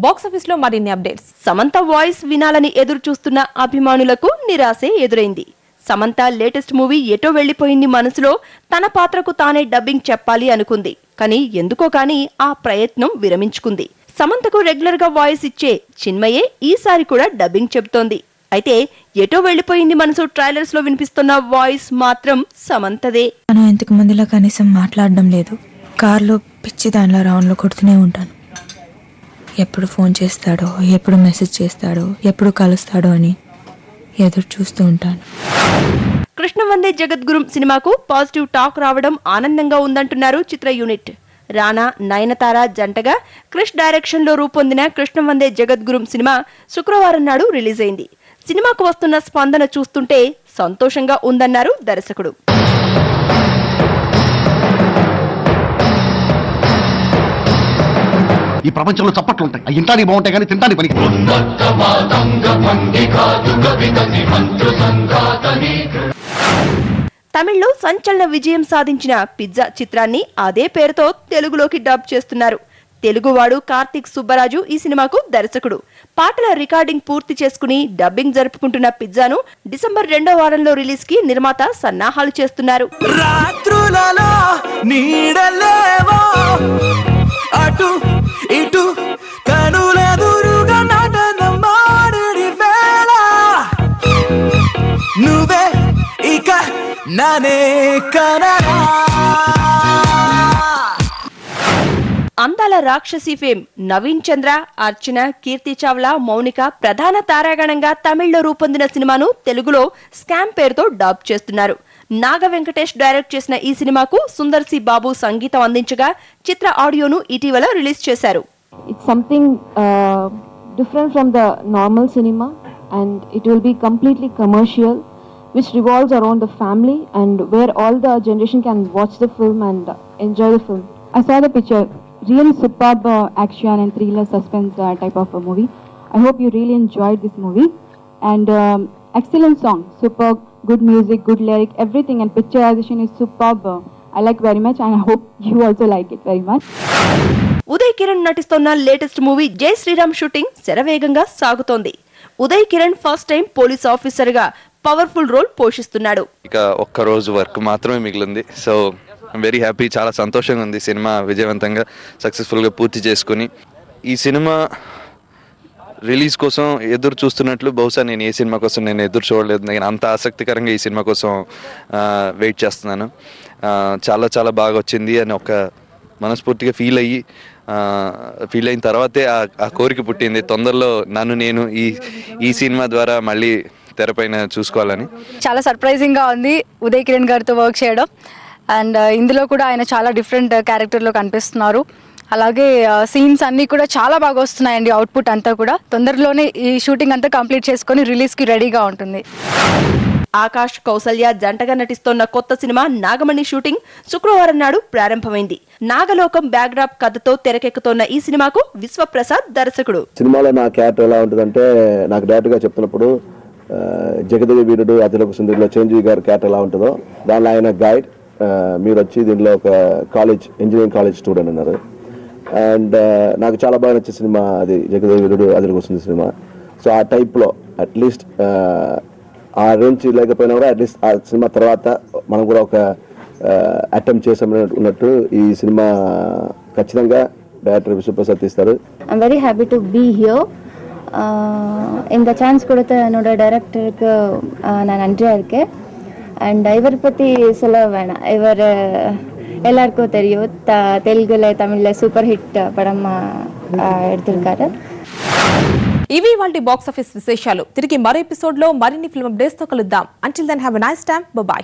Box office లో మరిన్ని updates. Samantha voice వినాలని ఎదురు చూస్తున్న అభిమానులకు నిరాశే ఎదురైంది. సమంత లేటెస్ట్ మూవీ ఎటో వెళ్లిపోయింది మనసులో తన పాత్రకు తానే డబ్బింగ్ చెప్పాలి అనుకుంది. కానీ ఎందుకో కానీ ఆ ప్రయత్నం విరమించుకుంది. సమంతకు రెగ్యులర్ గా వాయిస్ ఇచ్చే చిన్మయే ఈసారి కూడా డబ్బింగ్ చెబుతోంది. అయితే ఎటో వెళ్లిపోయింది మనసు ట్రైలర్స్ లో వినిపిస్తున్న వాయిస్ మాత్రం సమంతదే. తను ఇంతకు ముందులా కనీసం మాట్లాడడం లేదు. కార్లో పిచ్చి దానిలో రౌండ్లో కొడుతూనే ఉంటాను. ఎప్పుడు ఫోన్ చేస్తాడో, ఎప్పుడు మెసేజ్ చేస్తాడో, ఎప్పుడు కలుస్తాడో అని ఎదురు చూస్తూ ఉంటాను. కృష్ణవందే జగద్గురుం సినిమాకు పాజిటివ్ టాక్ రావడం ఆనందంగా ఉందంటున్నారు చిత్ర యూనిట్. రానా, నయనతార జంటగా క్రిష్ డైరెక్షన్ లో రూపొందిన కృష్ణవందే జగద్గురుం సినిమా శుక్రవారం నాడు రిలీజ్ అయింది. సినిమాకు వస్తున్న స్పందన చూస్తుంటే సంతోషంగా ఉందన్నారు దర్శకుడు. ఈ ప్రపంచంలో చప్పట్లుంటాయి, అవి ఇంటానికి బాగుంటాయి కానీ తింటానికి పనికి. తమిళ్లో సంచలన విజయం సాధించిన పిజ్జా చిత్రాన్ని అదే పేరుతో తెలుగులోకి డబ్ చేస్తున్నారు. తెలుగువాడు కార్తీక్ సుబ్బరాజు ఈ సినిమాకు దర్శకుడు. పాటల రికార్డింగ్ పూర్తి చేసుకుని డబ్బింగ్ జరుపుకుంటున్న పిజ్జాను డిసెంబర్ 2వ వారంలో రిలీజ్ కి నిర్మాత సన్నాహాలు చేస్తున్నారు. అందాల రాక్షసి ఫేమ్ నవీన్ చంద్ర, అర్చన, కీర్తి చావ్లా, మౌనిక ప్రధాన తారాగణంగా తమిళ్లో రూపొందిన సినిమాను తెలుగులో స్కామ్ పేరుతో డబ్ చేస్తున్నారు. నాగ వెంకటేష్ డైరెక్ట్ చేసిన ఈ సినిమాకు సుందర్ సి బాబు సంగీతం అందించగా చిత్ర ఆడియోను ఇటీవల రిలీజ్ చేశారు. It's something different from the normal cinema, and it will be completely commercial, which revolves around the family and where all the generation can watch the film and enjoy the film. I saw the picture, really superb action and thriller suspense type of a movie. I hope you really enjoyed this movie, and excellent song, superb, good music, good lyric, everything, and picturization is superb. I like very much, and I hope you also like it very much. Uday Kiran నటిస్తున్న latest movie జై Sriram shooting శరవేగంగా సాగుతోంది. Uday Kiran first time police officer గా powerful role పోషిస్తున్నాడు. ఇక ఒక్క రోజు work మాత్రమే మిగిలింది. సో ఐమ్ వెరీ హ్యాపీ, చాలా సంతోషంగా ఉంది. సినిమా విజయవంతంగా సక్సెస్ఫుల్గా పూర్తి చేసుకుని ఈ సినిమా రిలీజ్ కోసం ఎదురు చూస్తున్నట్లు బహుశా నేను ఏ సినిమా కోసం నేను ఎదురు చూడలేదు. నేను అంత ఆసక్తికరంగా ఈ సినిమా కోసం వెయిట్ చేస్తున్నాను. చాలా చాలా బాగా వచ్చింది అని ఒక మనస్ఫూర్తిగా ఫీల్ అయిన తర్వాతే ఆ కోరిక పుట్టింది. తొందరలో నేను ఈ సినిమా ద్వారా మళ్ళీ తెరపైన చూసుకోవాలని. చాలా సర్ప్రైజింగ్ గా ఉంది ఉదయ్ కిరణ్ గారితో వర్క్ చేయడం. అండ్ ఇందులో కూడా ఆయన చాలా డిఫరెంట్ క్యారెక్టర్లో కనిపిస్తున్నారు. అలాగే సీన్స్ అన్నీ కూడా చాలా బాగా వస్తున్నాయండి. అవుట్పుట్ అంతా కూడా తొందరలోనే ఈ షూటింగ్ అంతా కంప్లీట్ చేసుకొని రిలీజ్కి రెడీగా ఉంటుంది. ఆకాష్, కౌసల్య జంటగా నటిస్తోన్న కొత్త సినిమా నాగమణి షూటింగ్ శుక్రవారం నాడు ప్రారంభమైంది. నాగలోకం బ్యాక్డ్రాప్ కథతో తెరకెక్కుతోన్న ఈ సినిమాకు విశ్వప్రసాద్ దర్శకుడు. సినిమాలో నా క్యారెక్టర్ ఎలా ఉంటుందంటే, నాకు డైరెక్ట్ గా చెప్తున్నప్పుడు జగదేవి వీరుడు అతిలోక సుందరిలో చిరంజీవి గారి క్యారెక్టర్ ఎలా ఉంటుందో దానిలో ఆయన గైడ్, మీరు వచ్చి దీనిలో ఒక ఇంజనీరింగ్ కాలేజ్ స్టూడెంట్ అన్నారు. అండ్ నాకు చాలా బాగా నచ్చే సినిమా అది జగదేవి వీరుడు అతిలోక సుందరి సినిమా. సో ఆ టైప్లో అట్లీస్ట్ ఆ రేంజ్ లేకపోయినా కూడా అట్లీస్ట్ ఆ సినిమా తర్వాత మనం కూడా ఒక అటెంప్ట్ చేసామన్నట్టు ఈ సినిమా ఖచ్చితంగా డైరెక్టర్ విశ్వప్రసాద్ తీస్తారు. I'm very happy to be here. இந்த சான்ஸ் கொடுத்த என்னோட டைரக்டருக்கு நான் நன்றியாக இருக்கேன். அண்ட் இவர் பற்றி சொல்ல வேணாம், இவர் எல்லாருக்கும் தெரியும். தெலுங்குல தமிழ்ல சூப்பர் హిట్ పడం எடுத்திருக்காரு. ఇవి ఇవాల్టి బాక్స్ ఆఫీస్ విశేషాలు. తిరిగి మరో ఎపిసోడ్ లో మరిన్ని ఫిల్మ్ అప్డేట్స్ తో కలుద్దాం. Until then have a nice time. By.